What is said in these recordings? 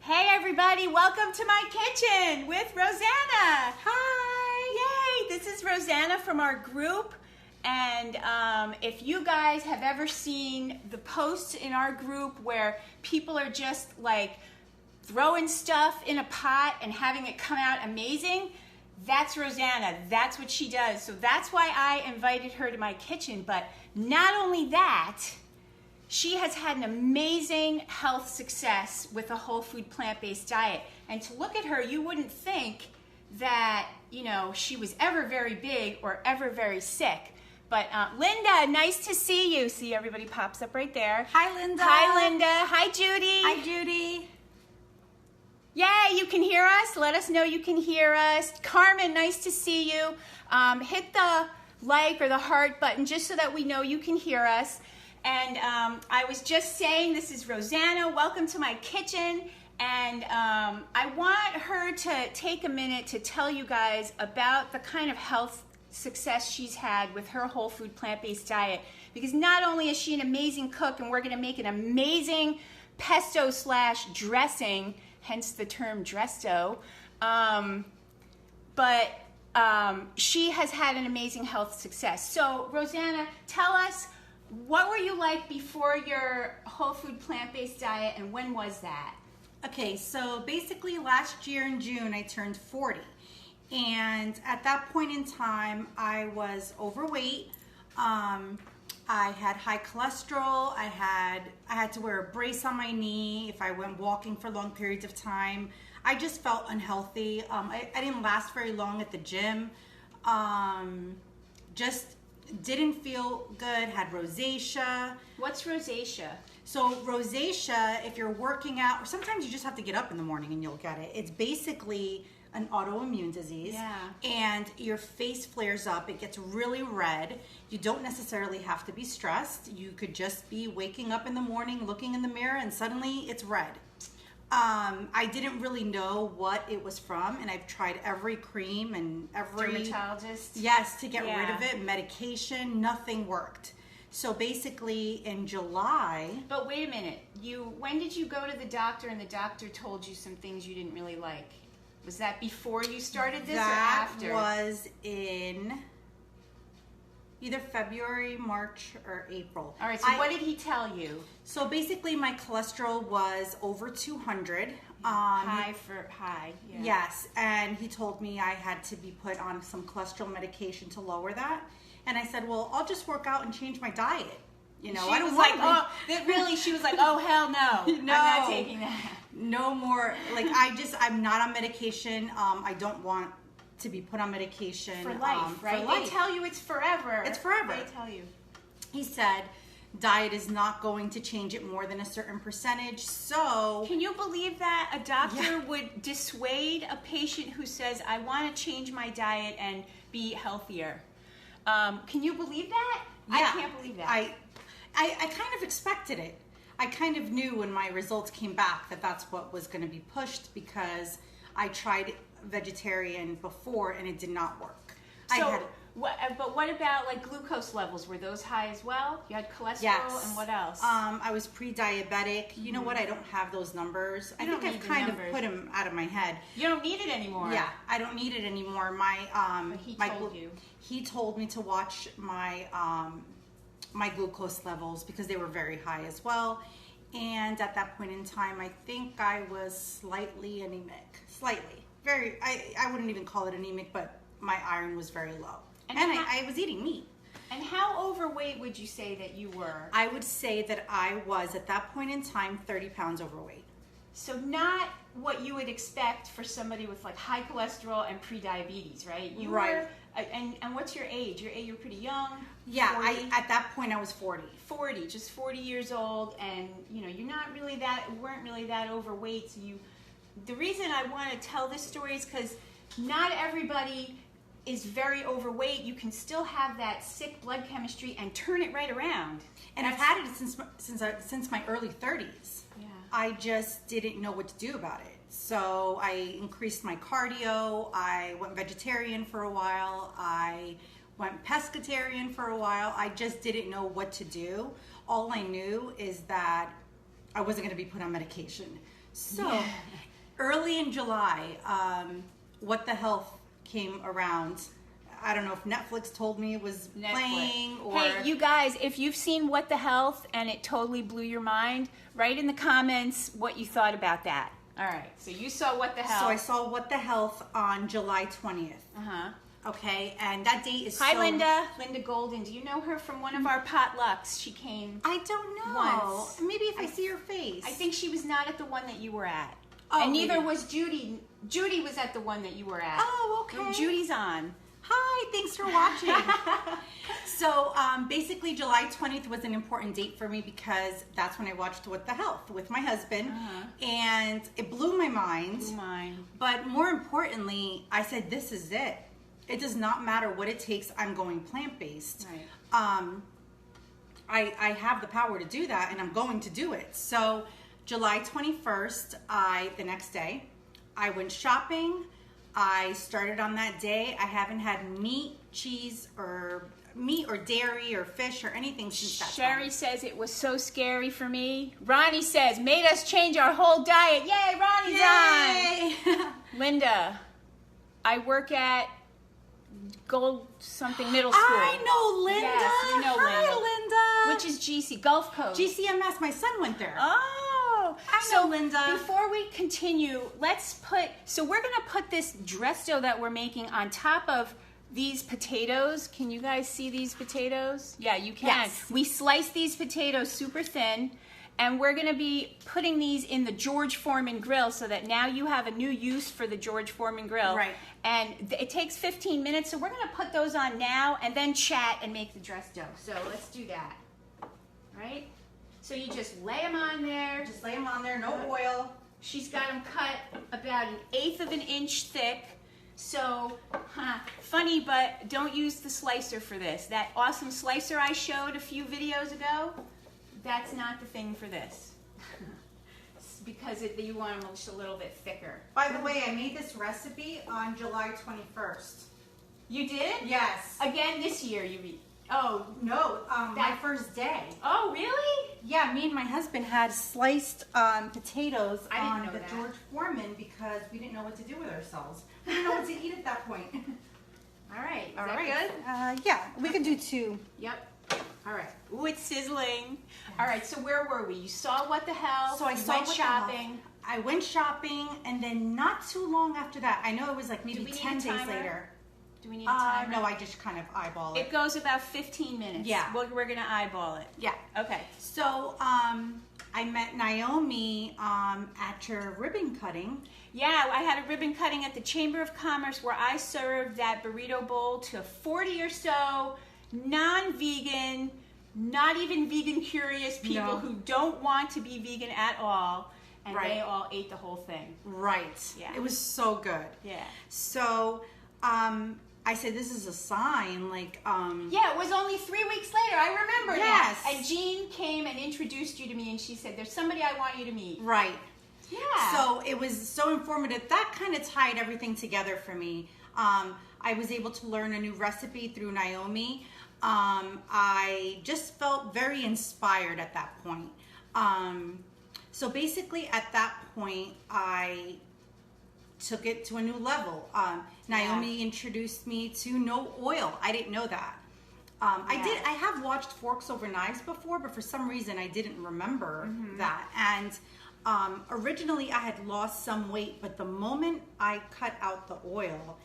Hey everybody, welcome to my kitchen with Rosana. Hi! Yay! This is Rosana from our group, and if you guys have ever seen the posts in our group where people are just like throwing stuff in a pot and having it come out amazing, that's Rosana. That's what she does. So that's why I invited her to my kitchen. But not only that, she has had an amazing health success with a whole food plant-based diet. And to look at her, you wouldn't think that, you know, she was ever very big or ever very sick. But Linda, nice to see you. See, everybody pops up right there. Hi, Linda. Hi, Linda. Hi, Judy. Hi, Judy. Yay, you can hear us. Let us know you can hear us. Carmen, nice to see you. Hit the like or the heart button just so that we know you can hear us. And I was just saying, this is Rosana. Welcome to my kitchen. And I want her to take a minute to tell you guys about the kind of health success she's had with her whole food plant-based diet. Because not only is she an amazing cook, and we're going to make an amazing pesto / dressing, hence the term DRESTO, but she has had an amazing health success. So Rosana, tell us, what were you like before your whole food plant-based diet, and when was that? Okay, so basically last year in June I turned 40, and at that point in time I was overweight. I had high cholesterol. I had to wear a brace on my knee if I went walking for long periods of time. I just felt unhealthy. I didn't last very long at the gym. Just didn't feel good. Had rosacea. What's rosacea? So rosacea, if you're working out, or sometimes you just have to get up in the morning and you'll get it. It's basically an autoimmune disease. Yeah. And your face flares up. It gets really red. You don't necessarily have to be stressed. You could just be waking up in the morning, looking in the mirror, and suddenly it's red. I didn't really know what it was from, and I've tried every cream and every dermatologist. Yes, to get rid of it. Medication, nothing worked. So basically in July. But wait a minute. When did you go to the doctor and the doctor told you some things you didn't really like? Was that before you started this or after? That was in either February, March, or April. All right, so what did he tell you? So basically my cholesterol was over 200. High, yeah. Yes, and he told me I had to be put on some cholesterol medication to lower that. And I said, well, I'll just work out and change my diet. You know, she was like, oh, hell no. No. I'm not taking that. No more. Like, I'm not on medication. I don't want to be put on medication. For life, right? For life. They tell you it's forever. It's forever. They tell you. He said, diet is not going to change it more than a certain percentage. So can you believe that a doctor would dissuade a patient who says, I want to change my diet and be healthier? Can you believe that? Yeah. I can't believe that. I kind of expected it. I kind of knew when my results came back that that's what was going to be pushed, because I tried vegetarian before and it did not work. So, but what about like glucose levels? Were those high as well? You had cholesterol, yes. And what else? I was pre-diabetic. You know what? I don't have those numbers. I think I've kind of put them out of my head. You don't need it anymore. Yeah, I don't need it anymore. But he told you. He told me to watch my my glucose levels because they were very high as well. And at that point in time, I think I was slightly anemic. Slightly. Very, I wouldn't even call it anemic, but my iron was very low. And I was eating meat. And how overweight would you say that you were? I would say that I was, at that point in time, 30 pounds overweight. So not what you would expect for somebody with like high cholesterol and pre-diabetes, right? You were, and what's your age? You're pretty young. Yeah, 40? at that point I was 40. 40, just 40 years old, and you know, you're not really weren't really that overweight. So the reason I want to tell this story is because not everybody is very overweight. You can still have that sick blood chemistry and turn it right around. And I've had it since my early 30s. Yeah. I just didn't know what to do about it. So I increased my cardio. I went vegetarian for a while. I went pescatarian for a while. I just didn't know what to do. All I knew is that I wasn't going to be put on medication. So early in July, What the Health came around. I don't know if Netflix told me it was playing or... Hey, you guys, if you've seen What the Health and it totally blew your mind, write in the comments what you thought about that. All right, so you saw What the Health. So I saw What the Health on July 20th. Uh-huh. Okay, and that date is Hi, Linda. Linda Golden. Do you know her from one of our potlucks? She came I don't know. once. Maybe if I see her face. I think she was not at the one that you were at. Oh, and neither maybe. was Judy. Judy was at the one that you were at. Oh, okay. Judy's on. Hi, thanks for watching. So basically July 20th was an important date for me because that's when I watched What the Health with my husband. And it blew my mind. But more importantly, I said, this is it. It does not matter what it takes. I'm going plant-based. Right. I have the power to do that, and I'm going to do it. So July 21st, the next day, I went shopping. I started on that day. I haven't had meat, cheese, or dairy or fish or anything since that Sherry time. says it was so scary for me. Ronnie says, made us change our whole diet. Yay, Ronnie's on. Linda, I work at Gold something middle school. I know Linda. Yes, you know Hi, Linda. Which is GC, Gulf Coast. GCMS, my son went there. Oh, I know Linda. Before we continue, we're gonna put this DRESTO that we're making on top of these potatoes. Can you guys see these potatoes? Yeah, you can. Yes. We slice these potatoes super thin, and we're gonna be putting these in the George Foreman grill so that now you have a new use for the George Foreman grill. Right. And it takes 15 minutes, so we're gonna put those on now and then chat and make the DRESTO. So let's do that, right? So you just lay them on there. Just lay them on there, no oil. She's got them cut about 1/8 of an inch thick. So, funny, but don't use the slicer for this. That awesome slicer I showed a few videos ago, that's not the thing for this. Because you want them just a little bit thicker. By the way, I made this recipe on July 21st. You did? Yes. Again this year you read. Oh, no, my first day. Oh, really? Yeah, me and my husband had sliced potatoes I didn't on know the that. George Foreman because we didn't know what to do with ourselves. We didn't know what to eat at that point. All right. Is All that right. good? Yeah, we can do 2. Yep. All right. Ooh, it's sizzling. All right, so where were we? You saw What the Hell. So I you saw went What the Health. shopping. I went shopping, and then not too long after that, I know it was like maybe we need 10 a days timer? later. Do we need a timer? No, I just kind of eyeball it. It goes about 15 minutes. Yeah. We're going to eyeball it. Yeah. Okay. So I met Naomi at your ribbon cutting. Yeah, I had a ribbon cutting at the Chamber of Commerce where I served that burrito bowl to 40 or so non-vegan, not even vegan curious people who don't want to be vegan at all. And they all ate the whole thing. Right. Yeah. It was so good. Yeah. So I said, this is a sign, like... Yeah, it was only 3 weeks later. I remember Yes. that. And Jean came and introduced you to me, and she said, there's somebody I want you to meet. Right. Yeah. So it was so informative. That kind of tied everything together for me. I was able to learn a new recipe through Naomi. I just felt very inspired at that point. So basically at that point, I took it to a new level. Naomi introduced me to no oil. I didn't know that. I have watched Forks Over Knives before, but for some reason I didn't remember that. And originally I had lost some weight, but the moment I cut out the oil,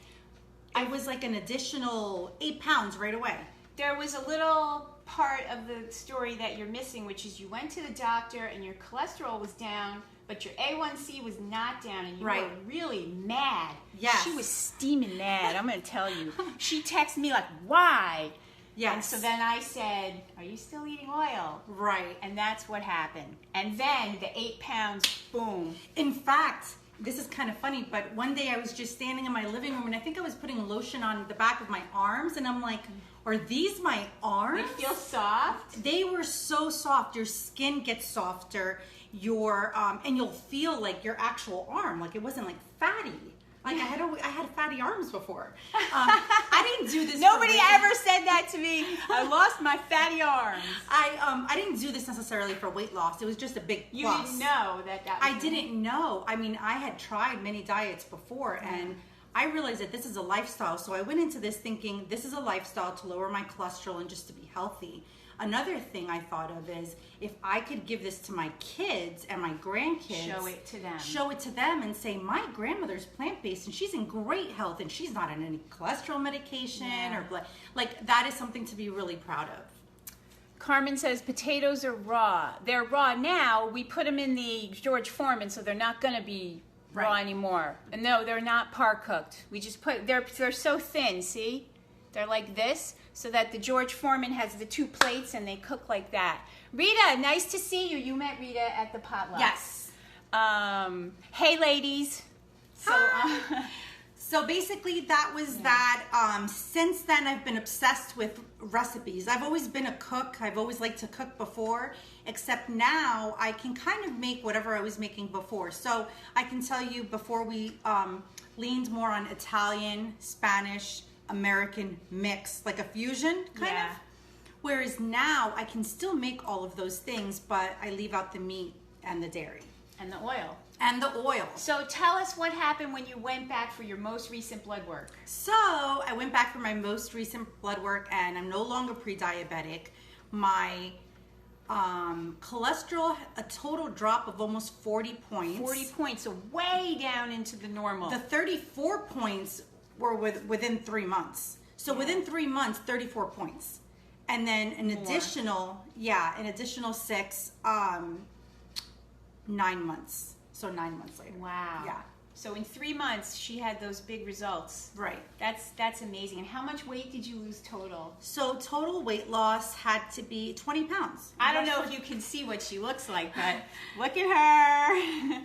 it was like an additional 8 pounds right away. There was a little part of the story that you're missing, which is you went to the doctor and your cholesterol was down, but your A1C was not down, and you were really mad. Yes. She was steaming mad, I'm going to tell you. She texted me like, why? Yes. And so then I said, are you still eating oil? Right. And that's what happened. And then the 8 pounds, boom. In fact, this is kind of funny, but one day I was just standing in my living room, and I think I was putting lotion on the back of my arms, and I'm like, are these my arms? They feel soft? They were so soft. Your skin gets softer, and you'll feel like your actual arm, like it wasn't like fatty. Like I had fatty arms before. I didn't do this. Nobody ever said that to me. I lost my fatty arms. I didn't do this necessarily for weight loss. It was just a big plus. You didn't know that was I didn't know. I mean, I had tried many diets before, and I realized that this is a lifestyle. So I went into this thinking this is a lifestyle to lower my cholesterol and just to be healthy. Another thing I thought of is if I could give this to my kids and my grandkids. Show it to them. Show it to them and say, my grandmother's plant-based and she's in great health and she's not on any cholesterol medication or blood. Like, that is something to be really proud of. Carmen says potatoes are raw. They're raw now. We put them in the George Foreman, so they're not going to be raw anymore. And no, they're not par cooked. We just put, they're so thin, see? They're like this, so that the George Foreman has the 2 plates and they cook like that. Rita, nice to see you. You met Rita at the potluck. Yes. Hey, ladies. So basically that was that. Since then, I've been obsessed with recipes. I've always been a cook. I've always liked to cook before, except now I can kind of make whatever I was making before. So I can tell you before we leaned more on Italian, Spanish, American mix, like a fusion kind of. Whereas now I can still make all of those things, but I leave out the meat and the dairy. And the oil. And the oil. So tell us what happened when you went back for your most recent blood work. So I went back for my most recent blood work and I'm no longer pre-diabetic. My cholesterol, a total drop of almost 40 points. 40 points, so way down into the normal. The 34 points were within 3 months. So within 3 months, 34 points. And then an additional 6, 9 months. So 9 months later. Wow. Yeah. So in 3 months, she had those big results. Right. That's amazing. And how much weight did you lose total? So total weight loss had to be 20 pounds. I don't know if you can see what she looks like, but look at her.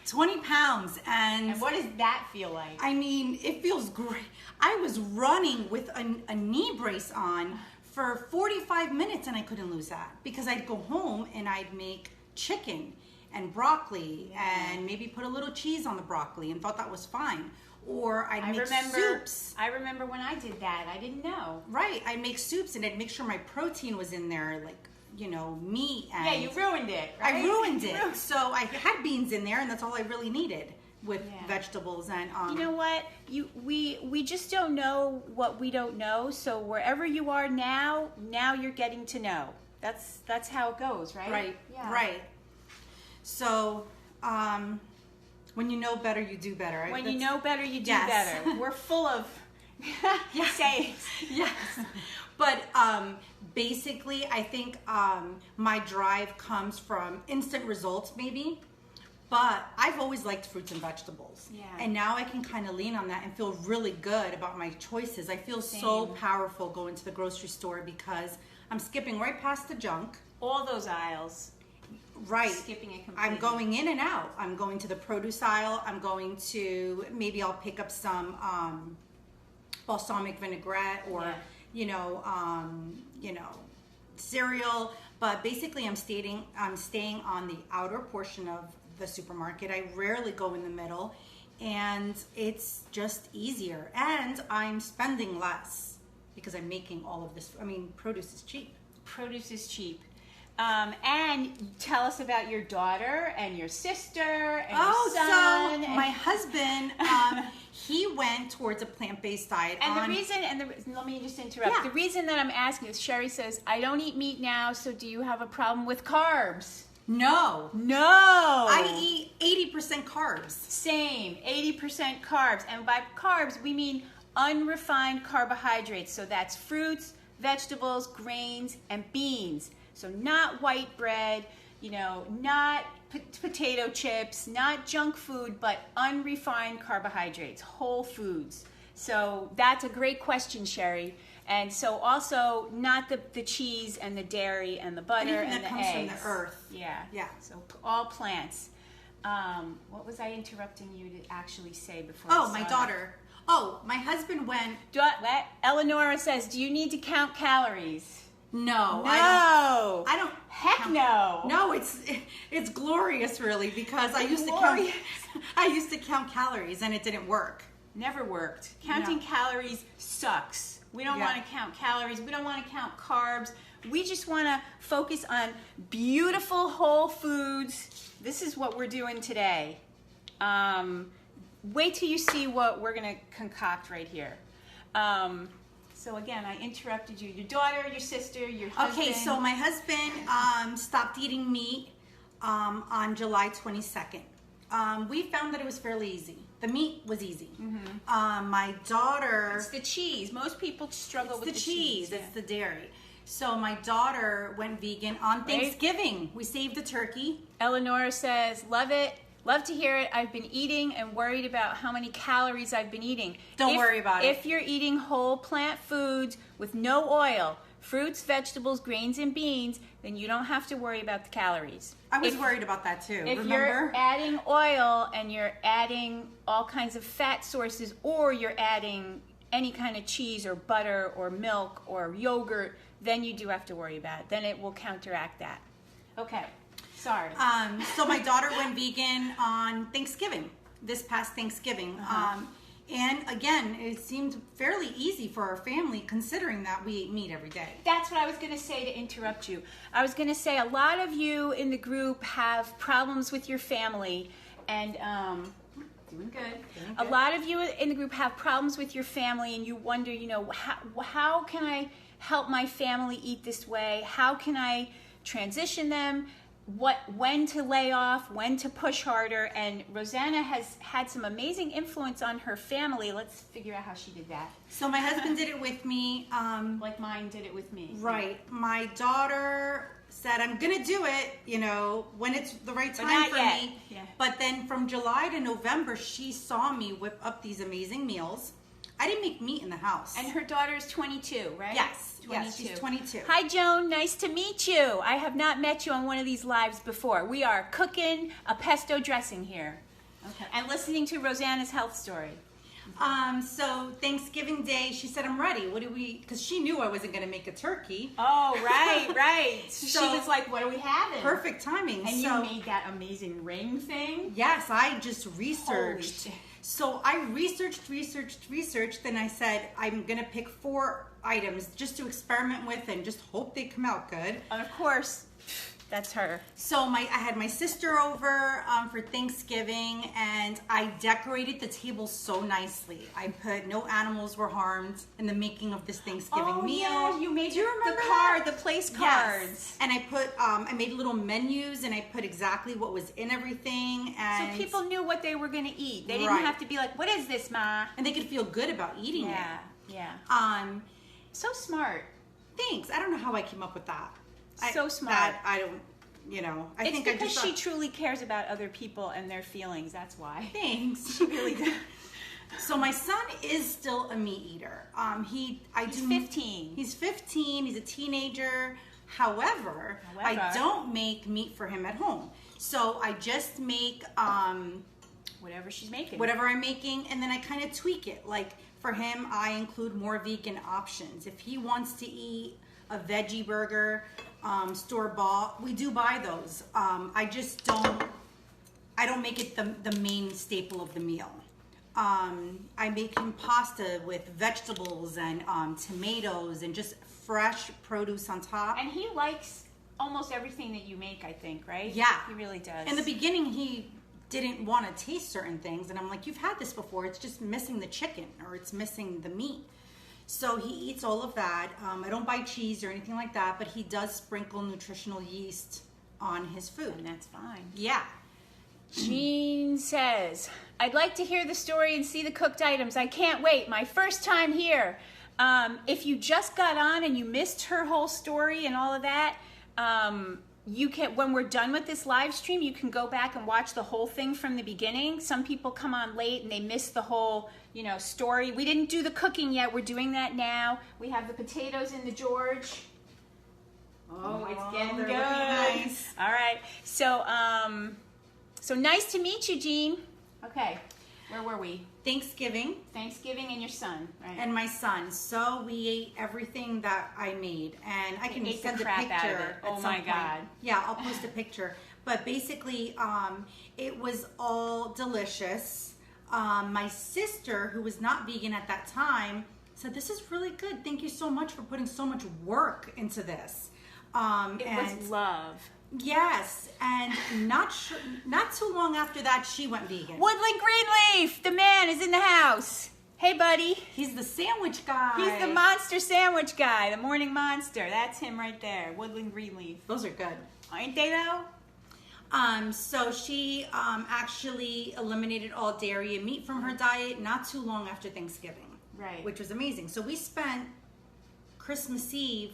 20 pounds. And what does that feel like? I mean, it feels great. I was running with a knee brace on for 45 minutes and I couldn't lose that because I'd go home and I'd make chicken and broccoli and maybe put a little cheese on the broccoli and thought that was fine. Or I'd make soups. I remember when I did that. I didn't know. Right. I'd make soups and I'd make sure my protein was in there, like, you know, meat. And yeah, you ruined it, right? I ruined it. So I had beans in there and that's all I really needed with vegetables. And you know what? We just don't know what we don't know. So wherever you are now you're getting to know. That's how it goes, right? Right. Yeah. Right. So, when you know better, you do better. When you know better, you do better. We're full of sayings. Yes. But basically, I think my drive comes from instant results, maybe. But I've always liked fruits and vegetables. Yeah. And now I can kind of lean on that and feel really good about my choices. I feel so powerful going to the grocery store because I'm skipping right past the junk. All those aisles. Right. Skipping it completely. I'm going in and out. I'm going to the produce aisle. I'm going to, maybe I'll pick up some balsamic vinaigrette or, cereal. But basically I'm staying on the outer portion of the supermarket. I rarely go in the middle and it's just easier. And I'm spending less because I'm making all of this. I mean, produce is cheap. Produce is cheap. And tell us about your daughter and your sister and your son. So my husband, he went towards a plant-based diet. Let me just interrupt. Yeah. The reason that I'm asking is Sherry says, I don't eat meat now, so do you have a problem with carbs? No. I eat 80% carbs. Same, 80% carbs. And by carbs, we mean unrefined carbohydrates. So that's fruits, vegetables, grains, and beans. So not white bread, not potato chips, not junk food, but unrefined carbohydrates, whole foods. So that's a great question, Sherry. And so also not the cheese and the dairy and the butter and the eggs. Anything that comes from the earth. Yeah. So all plants. What was I interrupting you to actually say before? My daughter. My husband went. Eleonora says, do you need to count calories? No. No. I don't. Heck count. no. No, it's glorious, really, because I used to count calories and it didn't work. Never worked. Counting calories sucks. We don't want to count calories. We don't want to count carbs. We just want to focus on beautiful whole foods. This is what we're doing today. Wait till you see what we're going to concoct right here. So again, I interrupted you. Your daughter, your sister, your husband. Okay, so my husband stopped eating meat on July 22nd. We found that it was fairly easy. The meat was easy. My daughter... It's the cheese. Most people struggle with the cheese. It's the dairy. So my daughter went vegan on Thanksgiving. We saved the turkey. Eleanor says, love it. Love to hear it. I've been eating and worried about how many calories I've been eating. Don't worry about it. If you're eating whole plant foods with no oil, fruits, vegetables, grains, and beans, then you don't have to worry about the calories. I was worried about that too. If remember? You're adding oil and you're adding all kinds of fat sources, or you're adding any kind of cheese or butter or milk or yogurt, then you do have to worry about it. Then it will counteract that. Okay. Sorry. So my daughter went vegan on Thanksgiving, this past Thanksgiving. And again, it seemed fairly easy for our family considering that we eat meat every day. That's what I was going to say to interrupt you. I was going to say a lot of you in the group have problems with your family and doing good. A lot of you in the group have problems with your family and you wonder, you know, how can I help my family eat this way? How can I transition them? When to lay off, when to push harder, and Rosana has had some amazing influence on her family. Let's figure out how she did that. So my husband did it with me. Like mine did it with me. Right. My daughter said, I'm going to do it, you know, when it's the right time for me. Yeah. But then from July to November, she saw me whip up these amazing meals. I didn't make meat in the house. And her daughter is 22, right? Yes. Yes, she's 22. Hi, Joan. Nice to meet you. I have not met you on one of these lives before. We are cooking a pesto dressing here. Okay. And listening to Rosana's health story. So Thanksgiving Day, she said, I'm ready. What do we, because she knew I wasn't going to make a turkey. Oh, right. So she was like, what are we having? Perfect timing. And you made that amazing ring thing? Yes, I just researched. So I researched, then I said, I'm going to pick 4 items just to experiment with and just hope they come out good. And of course, that's her. So I had my sister over for Thanksgiving and I decorated the table so nicely. I put no animals were harmed in the making of this Thanksgiving meal. Yeah, you made the card, the place cards. Yes. And I put, I made little menus and I put exactly what was in everything. And so people knew what they were going to eat. They didn't have to be like, what is this, Ma? And they could feel good about eating it. Yeah. So smart. Thanks. I don't know how I came up with that. So smart. I don't, you know. It's because she truly cares about other people and their feelings. That's why. Thanks. She really does. So my son is still a meat eater. He's 15. He's 15. He's a teenager. However, I don't make meat for him at home. So I just make whatever she's making. Whatever I'm making, and then I kind of tweak it. Like for him, I include more vegan options. If he wants to eat a veggie burger, store-bought, we do buy those. I just don't make it the main staple of the meal. I make him pasta with vegetables and tomatoes and just fresh produce on top. And he likes almost everything that you make, I think, right? Yeah. He really does. In the beginning, he didn't want to taste certain things, and I'm like, you've had this before. It's just missing the chicken or it's missing the meat. So he eats all of that. I don't buy cheese or anything like that, but he does sprinkle nutritional yeast on his food. And that's fine. Yeah. Jean says, I'd like to hear the story and see the cooked items. I can't wait. My first time here. If you just got on and you missed her whole story and all of that, you can, when we're done with this live stream, you can go back and watch the whole thing from the beginning. Some people come on late and they miss the whole, story. We didn't do the cooking yet. We're doing that now. We have the potatoes in the George. Oh, it's getting good. Nice. All right. So, so nice to meet you, Jean. Okay. Where were we? Thanksgiving. Thanksgiving and your son, right? And my son. So we ate everything that I made, and I can ate send the a crap picture. out of it. At Oh some my point. God. Yeah, I'll post a picture. But basically, it was all delicious. My sister, who was not vegan at that time, said, "This is really good. Thank you so much for putting so much work into this." It was love. Yes, and not too long after that, she went vegan. Woodland Greenleaf, the man is in the house. Hey, buddy. He's the sandwich guy. He's the monster sandwich guy, the morning monster. That's him right there, Woodland Greenleaf. Those are good. Ain't they though? So she actually eliminated all dairy and meat from her diet not too long after Thanksgiving. Right. Which was amazing. So we spent Christmas Eve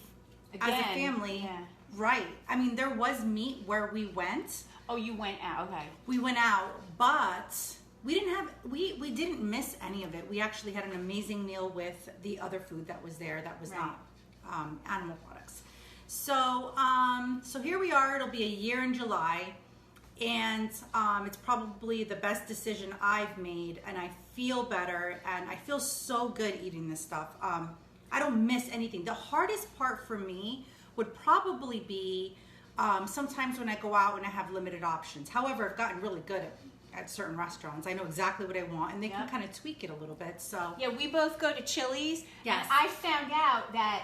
Again, as a family. yeah. Right. I mean, there was meat where we went. Oh, you went out. Okay. We went out, but we didn't miss any of it. We actually had an amazing meal with the other food that was there that was not animal products. So so here we are. It'll be a year in July, and it's probably the best decision I've made, and I feel better, and I feel so good eating this stuff. I don't miss anything. The hardest part for me would probably be sometimes when I go out and I have limited options. However, I've gotten really good at certain restaurants. I know exactly what I want, and they can kind of tweak it a little bit. So yeah, we both go to Chili's. Yes. And I found out that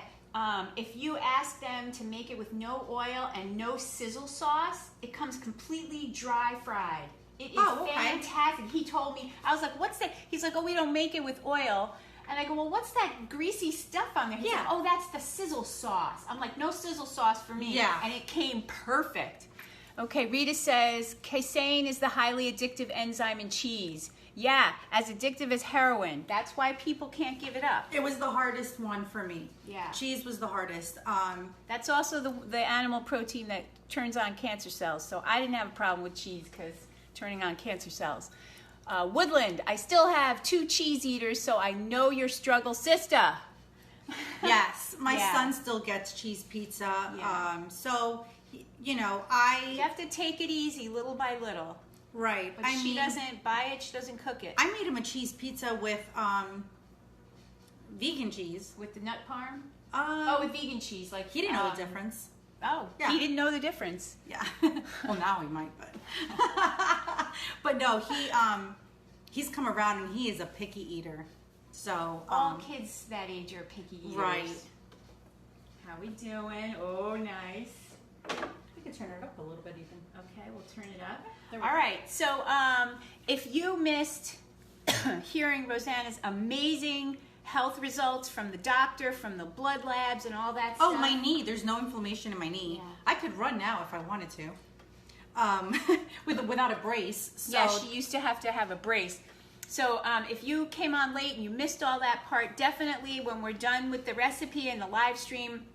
if you ask them to make it with no oil and no sizzle sauce, it comes completely dry fried. It is fantastic. He told me, I was like, what's that? He's like, oh, we don't make it with oil. And I go, well, what's that greasy stuff on there? He's like, oh, that's the sizzle sauce. I'm like, no sizzle sauce for me. Yeah. And it came perfect. Okay, Rita says, casein is the highly addictive enzyme in cheese. Yeah, as addictive as heroin. That's why people can't give it up. it was the hardest one for me. Yeah. Cheese was the hardest. That's also the animal protein that turns on cancer cells. So I didn't have a problem with cheese because turning on cancer cells. Woodland, I still have 2 cheese eaters, so I know your struggle, sister. Yes, my Yeah. son still gets cheese pizza. Yeah. So, you know, You have to take it easy, little by little. right. But she doesn't buy it, she doesn't cook it. I made him a cheese pizza with vegan cheese. With the nut parm? Oh, with vegan cheese. Like He didn't know the difference. Oh, Yeah. he didn't know the difference. Yeah. Well, now he might, but but no, he's come around and he is a picky eater. So All kids that age are picky eaters. right. How we doing? Oh, nice. We can turn it up a little bit even. Okay, we'll turn it up. There we All go. right, so if you missed hearing Rosana's amazing health results from the doctor, from the blood labs and all that Oh, stuff. my knee. There's no inflammation in my knee. Yeah. I could run now if I wanted to. Without a brace. So Yeah, she used to have a brace. So if you came on late and you missed all that part, definitely when we're done with the recipe and the live stream,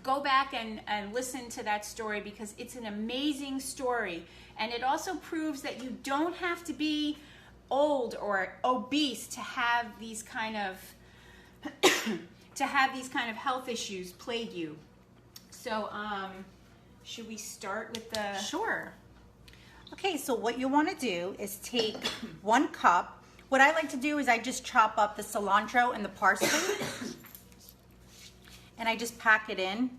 go back and listen to that story because it's an amazing story. And it also proves that you don't have to be old or obese to have these kind of health issues plague you. So should we start with the... Sure. Okay, so what you want to do is take 1 cup. What I like to do is I just chop up the cilantro and the parsley. And I just pack it in.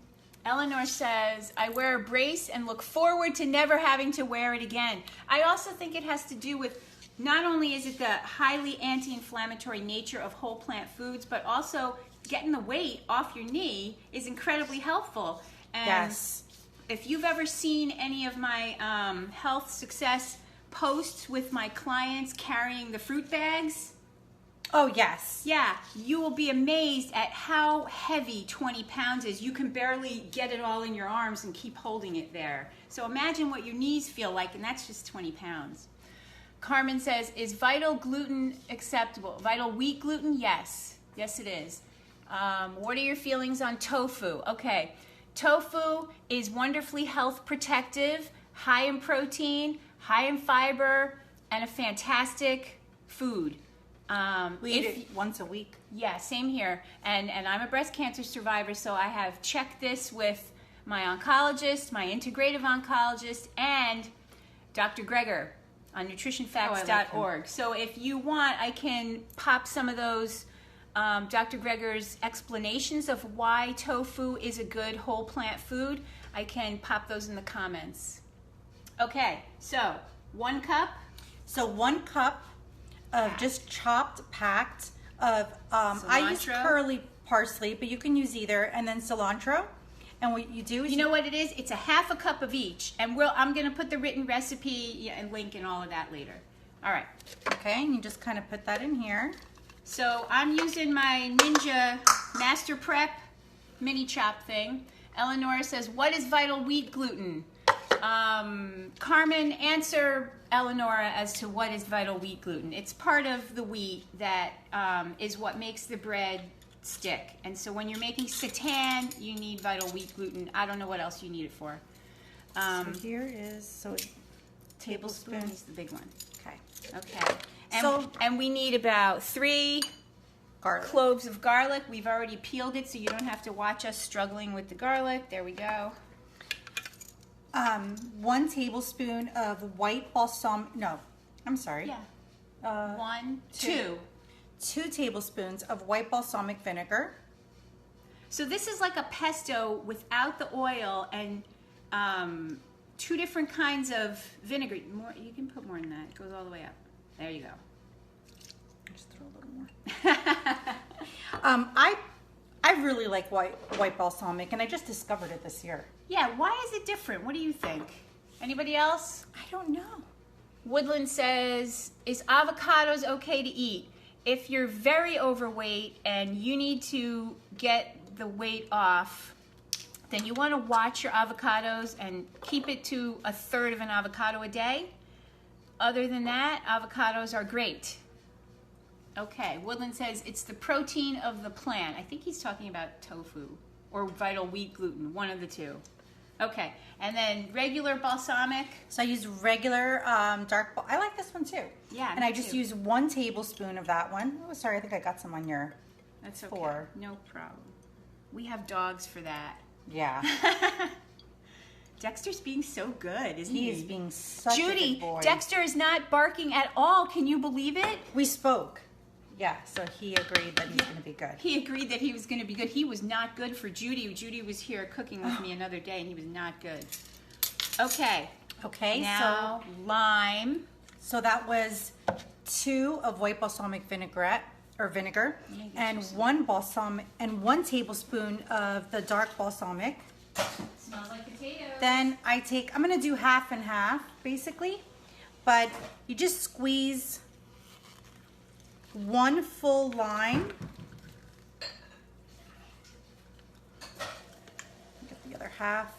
Eleanor says, I wear a brace and look forward to never having to wear it again. I also think it has to do with not only is it the highly anti-inflammatory nature of whole plant foods, but also getting the weight off your knee is incredibly helpful. And Yes. if you've ever seen any of my health success posts with my clients carrying the fruit bags, Oh, yes. yeah, you will be amazed at how heavy 20 pounds is. You can barely get it all in your arms and keep holding it there. So imagine what your knees feel like, and that's just 20 pounds. Carmen says, is Vital gluten acceptable? Vital wheat gluten? Yes. Yes, it is. What are your feelings on tofu? Okay. Tofu is wonderfully health protective, high in protein, high in fiber, and a fantastic food. We eat it once a week. Yeah, same here. And I'm a breast cancer survivor, so I have checked this with my oncologist, my integrative oncologist, and Dr. Greger. on nutritionfacts.org. So if you want, I can pop some of those Dr. Greger's explanations of why tofu is a good whole plant food. I can pop those in the comments. Okay, so 1 cup. So 1 cup of just chopped, packed of, I use curly parsley, but you can use either, and then cilantro. And what you do is... You know what it is? It's a half a cup of each. And I'm going to put the written recipe and link and all of that later. All right. Okay, and you just kind of put that in here. So I'm using my Ninja Master Prep mini chop thing. Eleanor says, what is vital wheat gluten? Carmen, answer Eleonora as to what is vital wheat gluten. It's part of the wheat that is what makes the bread stick. And so when you're making seitan, you need vital wheat gluten. I don't know what else you need it for. So here is tablespoon is the big one. Okay. And we need about 3 cloves of garlic. We've already peeled it, so you don't have to watch us struggling with the garlic. There we go. 1 tablespoon of white balsamic. No, I'm sorry. Yeah. 1, 2. 2 tablespoons of white balsamic vinegar. So this is like a pesto without the oil and 2 different kinds of vinegar. More, you can put more than that. It goes all the way up. There you go. Just throw a little more. I really like white balsamic, and I just discovered it this year. Yeah, why is it different? What do you think? Anybody else? I don't know. Woodland says, is avocados okay to eat? If you're very overweight and you need to get the weight off, then you want to watch your avocados and keep it to 1/3 of an avocado a day. Other than that, avocados are great. Okay, Woodland says it's the protein of the plant. I think he's talking about tofu or vital wheat gluten, one of the two. Okay, and then regular balsamic. So I use regular dark. I like this one too. Yeah, and I just use 1 tablespoon of that one. Oh, sorry, I think I got some on your. That's okay. No problem. We have dogs for that. Yeah. Dexter's being so good, isn't he? He is being such a good boy. Dexter is not barking at all. Can you believe it? We spoke. Yeah, so he agreed that he's going to be good. He agreed that he was going to be good. He was not good for Judy. Judy was here cooking with me another day, and he was not good. Okay. Okay, now lime. So that was 2 of white balsamic vinegar, and 1 tablespoon of the dark balsamic. Smells like potatoes. Then I'm going to do half and half, basically. But you just squeeze 1 full lime. Get the other half.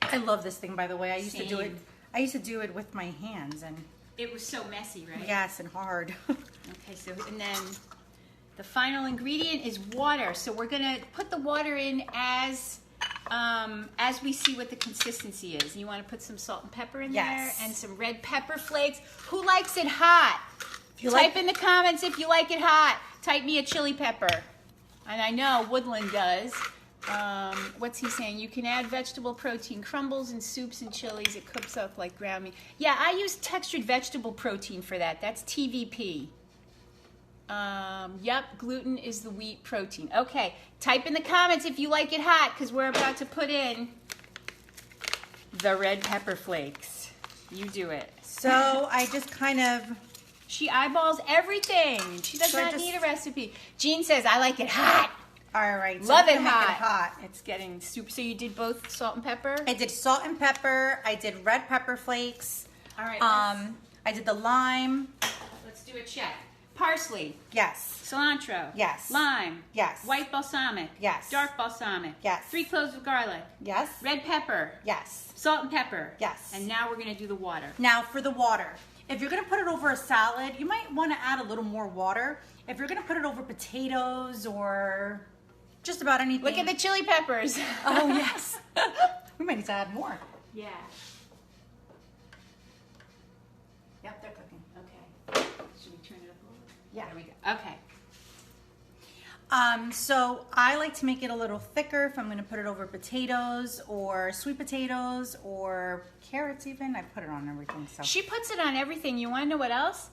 I love this thing, by the way. I used to do it. I used to do it with my hands, and it was so messy, right? Yes, and hard. Okay, so and then the final ingredient is water. So we're gonna put the water in as we see what the consistency is. You want to put some salt and pepper in there, and some red pepper flakes. Who likes it hot? Type in the comments if you like it hot. Type me a chili pepper. And I know Woodland does. What's he saying? You can add vegetable protein crumbles in soups and chilies. It cooks up like ground meat. Yeah, I use textured vegetable protein for that. That's TVP. Yep, gluten is the wheat protein. Okay, type in the comments if you like it hot, because we're about to put in the red pepper flakes. You do it. So I just kind of... She eyeballs everything. She does not need a recipe. Jean says, I like it hot. All right. So Love it hot. It's getting super. So you did both salt and pepper? I did salt and pepper. I did red pepper flakes. All right. I did the lime. Let's do a check. Parsley. Yes. Cilantro. Yes. Lime. Yes. White balsamic. Yes. Dark balsamic. Yes. 3 cloves of garlic. Yes. Red pepper. Yes. Salt and pepper. Yes. And now we're going to do the water. Now for the water. If you're going to put it over a salad, you might want to add a little more water. If you're going to put it over potatoes or just about anything. Look at the chili peppers. Oh, yes. We might need to add more. Yeah. Yep, they're cooking. Okay. Should we turn it up a little bit? Yeah. There we go. Okay. So I like to make it a little thicker if I'm going to put it over potatoes or sweet potatoes or carrots even. I put it on everything. So She puts it on everything. You want to know what else?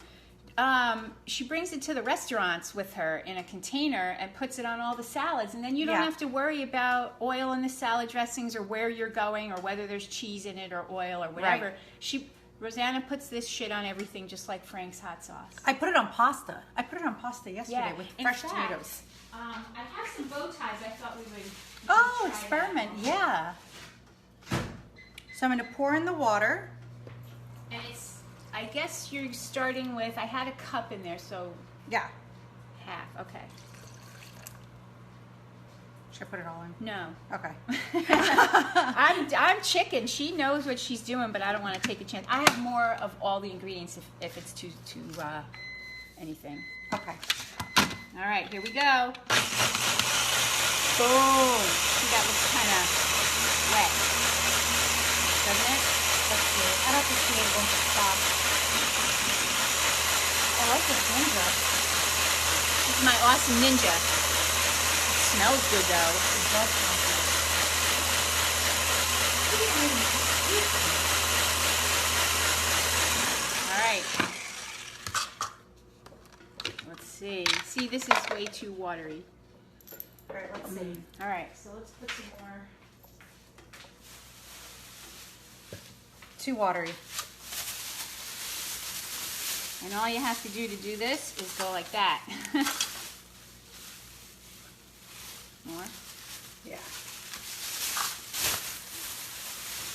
She brings it to the restaurants with her in a container and puts it on all the salads. And then you don't have to worry about oil in the salad dressings or where you're going or whether there's cheese in it or oil or whatever. Right. Rosana puts this shit on everything just like Frank's hot sauce. I put it on pasta. I put it on pasta yesterday with fresh tomatoes. I have some bow ties I thought we would Oh, try experiment. out. Yeah. So I'm going to pour in the water. And I guess you're starting with, I had a cup in there, so Yeah. half, okay. Should I put it all in? No. Okay. I'm chicken. She knows what she's doing, but I don't want to take a chance. I have more of all the ingredients if it's too anything. Okay. All right, here we go. Boom. See, that looks kind of wet, doesn't it? Let's see. I have to see it once it stops. I like this ginger. This is my awesome ninja. It smells good, though. It does smell good. All right. Let's see. See, this is way too watery. All right, let's see. All right, so let's put some more. Too watery. And all you have to do this is go like that. More? Yeah.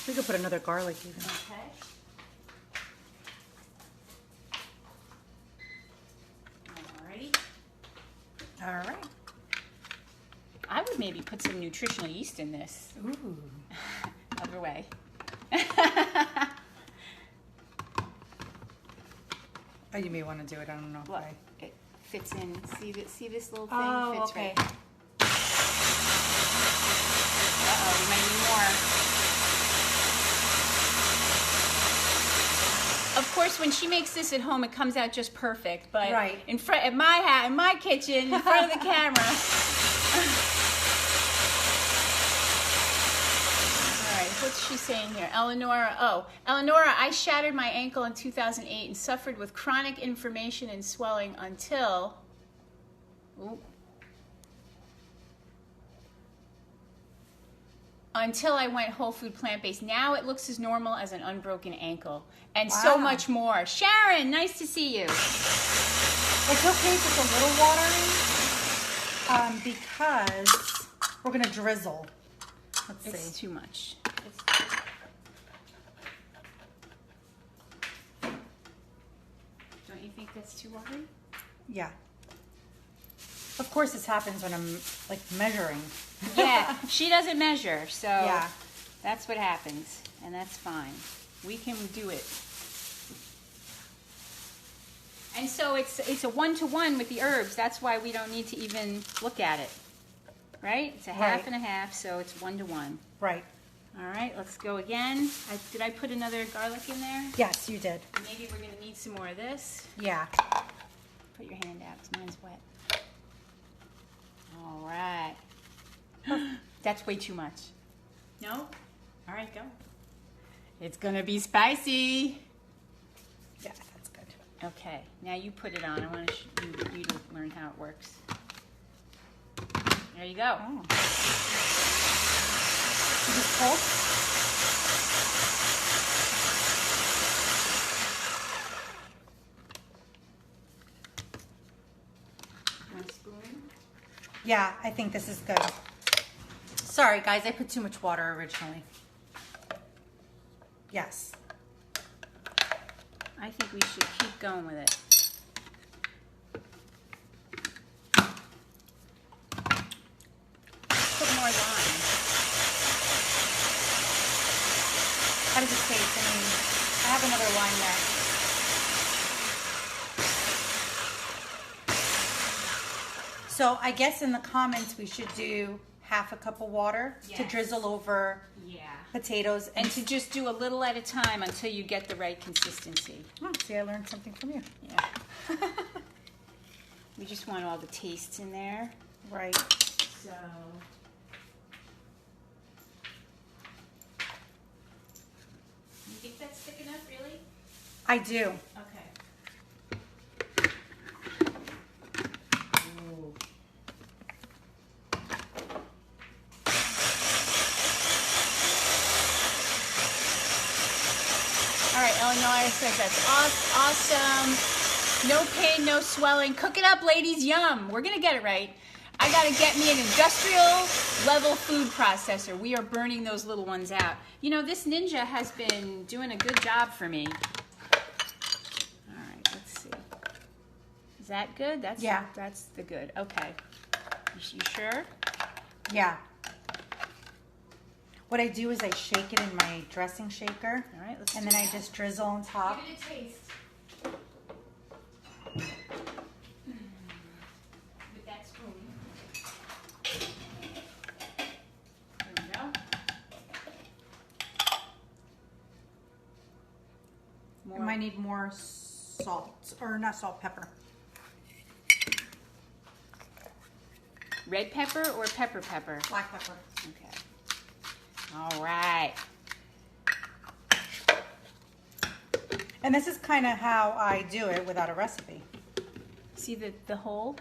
We could put another garlic even. Okay. Alrighty. All right. I would maybe put some nutritional yeast in this. Ooh. Other way. Oh, you may want to do it. I don't know if Look, I... it fits in. See this little thing? Oh, fits okay. right. Uh-oh, we might need more. Of course, when she makes this at home, it comes out just perfect. But Right. in front, in my kitchen, in front of the camera. All right, what's she saying here? Eleonora, I shattered my ankle in 2008 and suffered with chronic inflammation and swelling until. Ooh. Until I went whole food plant-based. Now it looks as normal as an unbroken ankle. And so Wow. much more. Sharon, nice to see you. It's okay if it's a little watery because we're going to drizzle. Let's It's see. too much. Don't you think that's too watery? Yeah. Of course, this happens when I'm like measuring. Yeah, she doesn't measure, so Yeah. that's what happens. And that's fine. We can do it. And so it's a 1-to-1 with the herbs. That's why we don't need to even look at it. Right? It's a half Right. and a half, so it's 1-to-1. Right. All right, let's go again. Did I put another garlic in there? Yes, you did. Maybe we're going to need some more of this. Yeah. Put your hand out, 'cause mine's wet. All right. That's way too much. No? All right, go. It's going to be spicy. Yeah, that's good. Okay, now you put it on. I want you to learn how it works. There you go. Oh. Is this cold? Want a spoon? Yeah, I think this is good. Sorry, guys, I put too much water originally. Yes. I think we should keep going with it. Put more lime. How does it taste? I mean, I have another line there. So I guess in the comments we should do half a cup of water to Yes. drizzle over Yeah. potatoes. And to just do a little at a time until you get the right consistency. Oh, see, I learned something from you. Yeah. We just want all the tastes in there. Right. So. You think that's thick enough, really? I do. Okay. Ooh. All right, Eleanor says that's awesome. No pain, no swelling. Cook it up, ladies. Yum. We're gonna get it right. I gotta get me an industrial level food processor. We are burning those little ones out. You know, this Ninja has been doing a good job for me. All right, let's see. Is that good? That's the good. Okay. You sure? Yeah. What I do is I shake it in my dressing shaker. All right, let's and then I just drizzle on top. Give it a taste. With that spoon. There we go. I might need more salt, or not salt, pepper. Red pepper or pepper? Black pepper. Okay. All right. And this is kind of how I do it without a recipe. See the hole?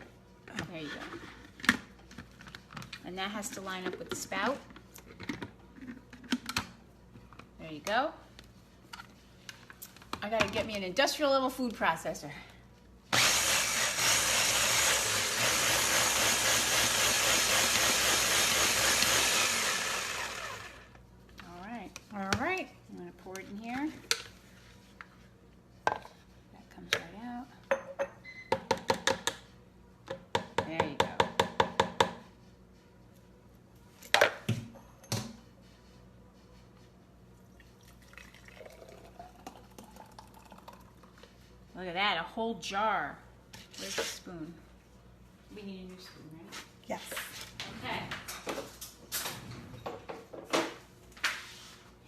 There you go. And that has to line up with the spout. There you go. I gotta get me an industrial level food processor. All right. I'm gonna pour it in here. That comes right out. There you go. Look at that, a whole jar. Where's the spoon? We need a new spoon, right? Yes. Okay.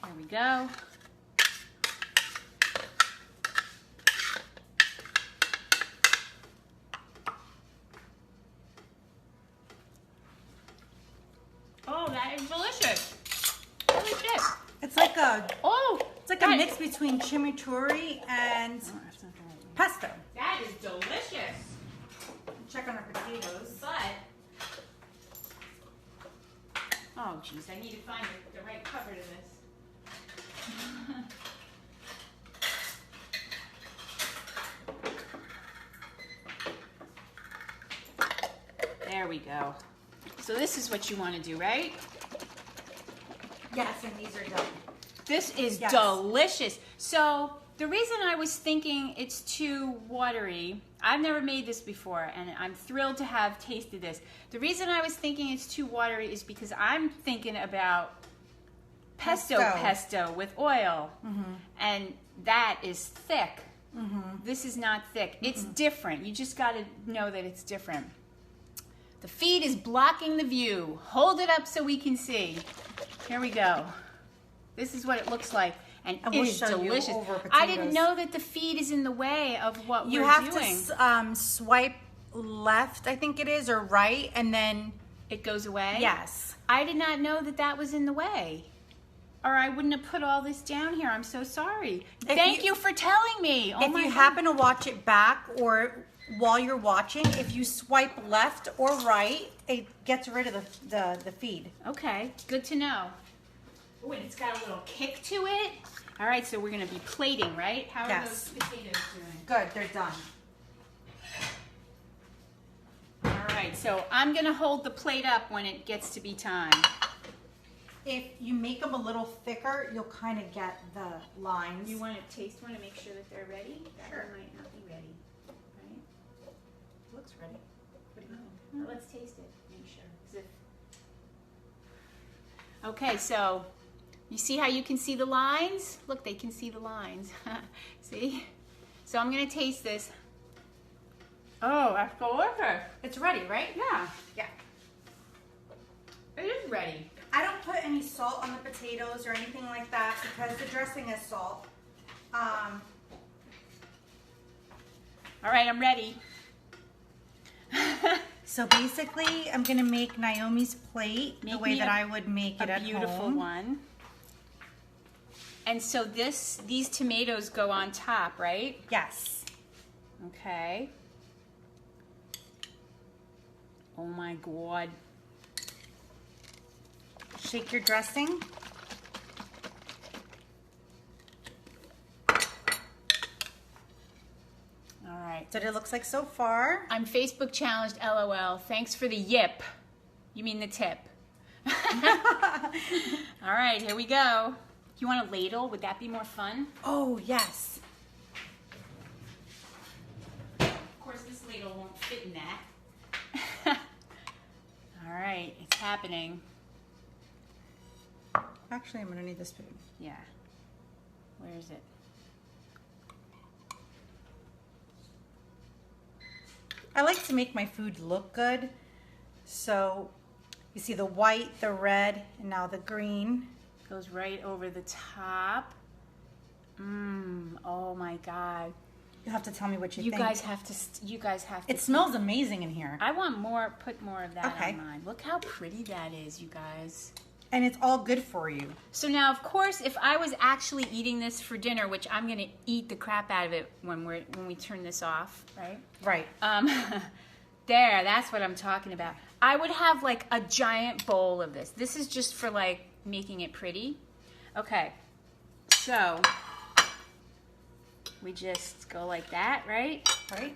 Here we go. Oh, that is delicious. Holy shit. It's like a that- mix between chimichurri and Oh, that's not the right one. pesto. That is delicious. Check on our potatoes. But, oh geez, I need to find the right cover to this. There we go. So this is what you want to do, right? Yes, and these are done. This is Yes. delicious. So the reason I was thinking it's too watery, I've never made this before, and I'm thrilled to have tasted this. The reason I was thinking it's too watery is because I'm thinking about pesto with oil, and that is thick. This is not thick. It's different. You just got to know that it's different. The feed is blocking the view. Hold it up so we can see. Here we go. This is what it looks like, and we'll it's show you delicious. over I didn't potatoes. know that the feed is in the way of what You we're have doing. to swipe left, I think it is, or right, and then It goes away? yes. I did not know that that was in the way. Or I wouldn't have put all this down here. I'm so sorry. Thank you for telling me. Oh If my you God. happen to watch it back or while you're watching, if you swipe left or right, it gets rid of the feed. Okay, good to know. Oh, and it's got a little kick to it. All right, so we're going to be plating, right? How are Yes. those potatoes doing? Good, they're done. All right, so I'm going to hold the plate up when it gets to be time. If you make them a little thicker, you'll kind of get the lines. You want to taste one to make sure that they're ready? That Sure. one might not be ready. Right? Looks ready. What do you think? Well, let's taste it. Make sure. 'Cause Okay, so you see how you can see the lines? Look, they can see the lines. See? So I'm going to taste this. Oh, that's delicious. It's ready, right? Yeah, Yeah. it is ready. I don't put any salt on the potatoes or anything like that because the dressing is salt. All right, I'm ready. So basically, I'm gonna make Naomi's plate the way that I would make it at home. A beautiful one. And so these tomatoes go on top, right? Yes. Okay. Oh my God. Shake your dressing. All right. That's what it looks like so far. I'm Facebook challenged, LOL. Thanks for the yip. You mean the tip. All right, here we go. You want a ladle? Would that be more fun? Oh, yes. Of course, this ladle won't fit in that. All right, it's happening. Actually, I'm gonna need this spoon. Yeah. Where is it? I like to make my food look good. So you see the white, the red, and now the green. Goes right over the top. Oh my God. You'll have to tell me what you think. You guys have to. It smells amazing in here. I want more, put more of that on mine. Look how pretty that is, you guys. And it's all good for you. So now, of course, if I was actually eating this for dinner, which I'm gonna eat the crap out of it when we turn this off, right? Right. There, that's what I'm talking about. I would have like a giant bowl of this. This is just for like making it pretty. Okay, so we just go like that, right? Right.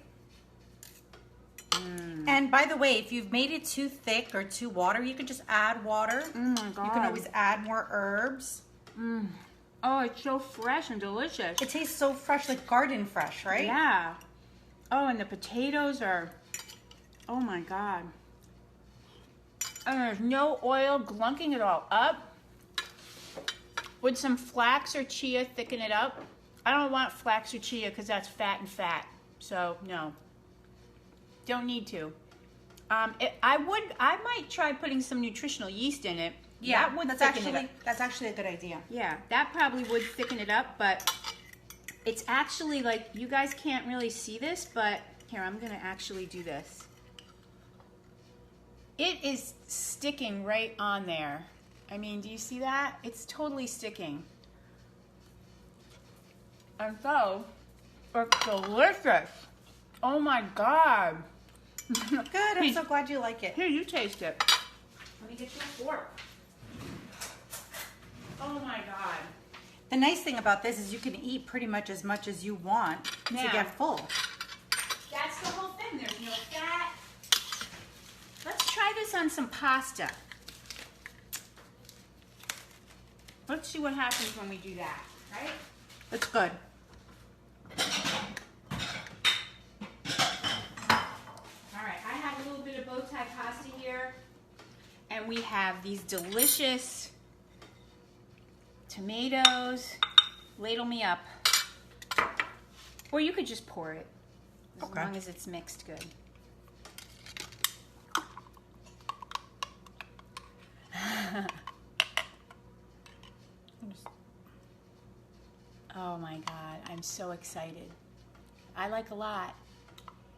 And by the way, if you've made it too thick or too watery, you can just add water. Oh my God. You can always add more herbs. Oh, it's so fresh and delicious. It tastes so fresh, like garden fresh, right? Yeah. Oh, and the potatoes are, oh my God. And there's no oil glunking it all up. Would some flax or chia thicken it up? I don't want flax or chia because that's fat and fat. So, no. Don't need to. I might try putting some nutritional yeast in it. Yeah, that would that's actually a good idea. Yeah, that probably would thicken it up, but it's actually like, you guys can't really see this, but here, I'm gonna actually do this. It is sticking right on there. I mean, do you see that? It's totally sticking. And so, it's delicious. Oh my God. Good, I'm so glad you like it. Here, you taste it. Let me get you a fork. Oh my God. The nice thing about this is you can eat pretty much as you want to get full. That's the whole thing. There's no fat. Let's try this on some pasta. Let's see what happens when we do that, right? It's good. All right, I have a little bit of bow tie pasta here, and we have these delicious tomatoes. Ladle me up. Or you could just pour it, as long as it's mixed good. Oh my God, I'm so excited. I like a lot.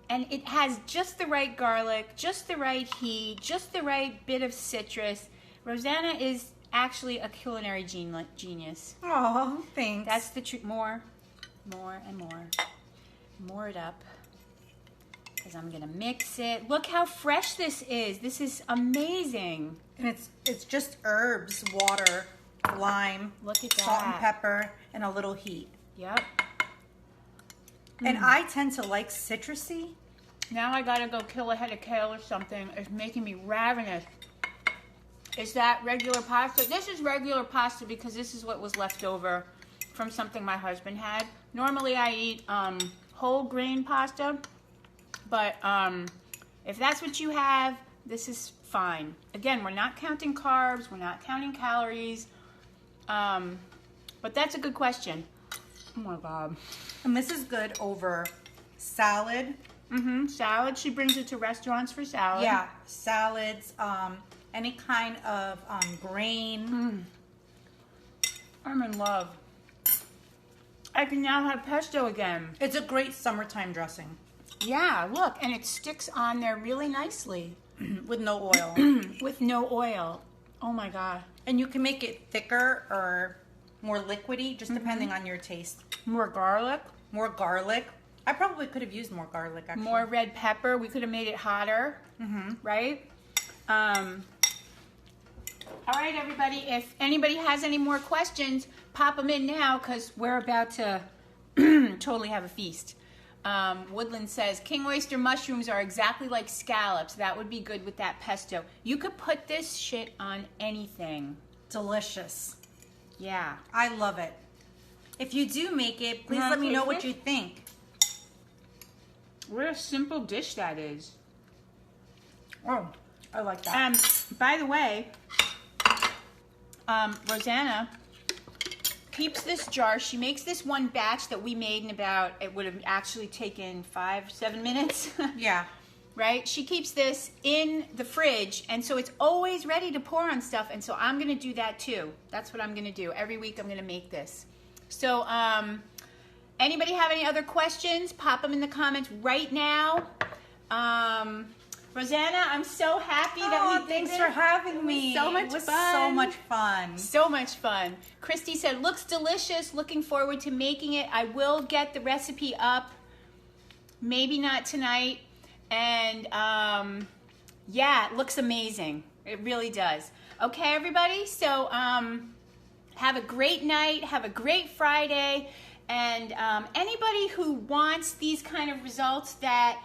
And it has just the right garlic, just the right heat, just the right bit of citrus. Rosana is actually a culinary genius. Oh, thanks. That's the truth. More and more. More it up. Because I'm gonna mix it. Look how fresh this is. This is amazing. And it's just herbs, water, lime, look at that. Salt and pepper, and a little heat. Yep. And I tend to like citrusy. Now I gotta go kill a head of kale or something. It's making me ravenous. Is that regular pasta? This is regular pasta because this is what was left over from something my husband had. Normally I eat whole grain pasta, but if that's what you have, this is fine. Again, we're not counting carbs, we're not counting calories, but that's a good question. Oh my God. And this is good over salad. Salad, she brings it to restaurants for salad. Yeah, salads, any kind of grain. I'm in love. I can now have pesto again. It's a great summertime dressing. Yeah, look, and it sticks on there really nicely. With no oil. With no oil. Oh my God. And you can make it thicker or more liquidy, just depending on your taste. More garlic. More garlic. I probably could have used more garlic, actually. More red pepper. We could have made it hotter, right? All right, everybody. If anybody has any more questions, pop them in now because we're about to totally have a feast. Woodland says, king oyster mushrooms are exactly like scallops. That would be good with that pesto. You could put this shit on anything. Delicious. Yeah. I love it. If you do make it, please let me know what you think. What a simple dish that is. Oh, I like that. By the way, Rosana keeps this jar. She makes this one batch that we made in about, it would have actually taken 5-7 minutes. Yeah. Right? She keeps this in the fridge, and so it's always ready to pour on stuff, and so I'm going to do that too. That's what I'm going to do. Every week I'm going to make this. So, anybody have any other questions? Pop them in the comments right now. Rosanna, I'm so happy that we did this. Thanks for having me. So much It was fun. so much fun. So much fun. Christy said, looks delicious. Looking forward to making it. I will get the recipe up. Maybe not tonight. And yeah, it looks amazing. It really does. Okay, everybody. So have a great night. Have a great Friday. And anybody who wants these kind of results that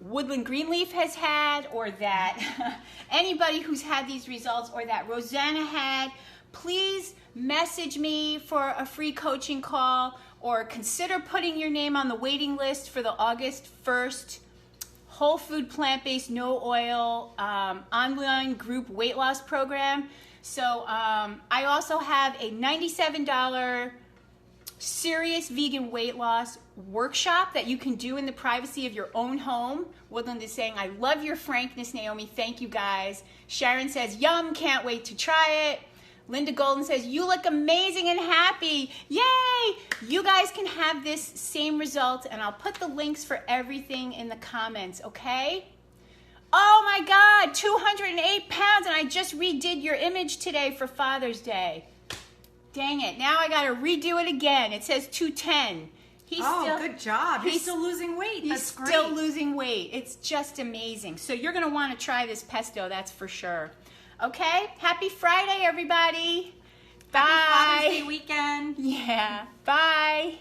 Woodland Greenleaf has had, or that anybody who's had these results, or that Rosanna had, please message me for a free coaching call, or consider putting your name on the waiting list for the August 1st whole food, plant-based, no oil online group weight loss program. So I also have a $97 serious vegan weight loss workshop that you can do in the privacy of your own home. Woodland is saying, I love your frankness, Naomi. Thank you, guys. Sharon says, yum, can't wait to try it. Linda Golden says, you look amazing and happy. Yay! You guys can have this same result, and I'll put the links for everything in the comments, okay? Oh my God, 208 pounds, and I just redid your image today for Father's Day. Dang it, now I gotta redo it again. It says 210. Good job. He's still losing weight. That's great. He's still losing weight. It's just amazing. So you're gonna wanna try this pesto, that's for sure. Okay, happy Friday, everybody. Bye. Happy Father's Day weekend. Yeah, bye.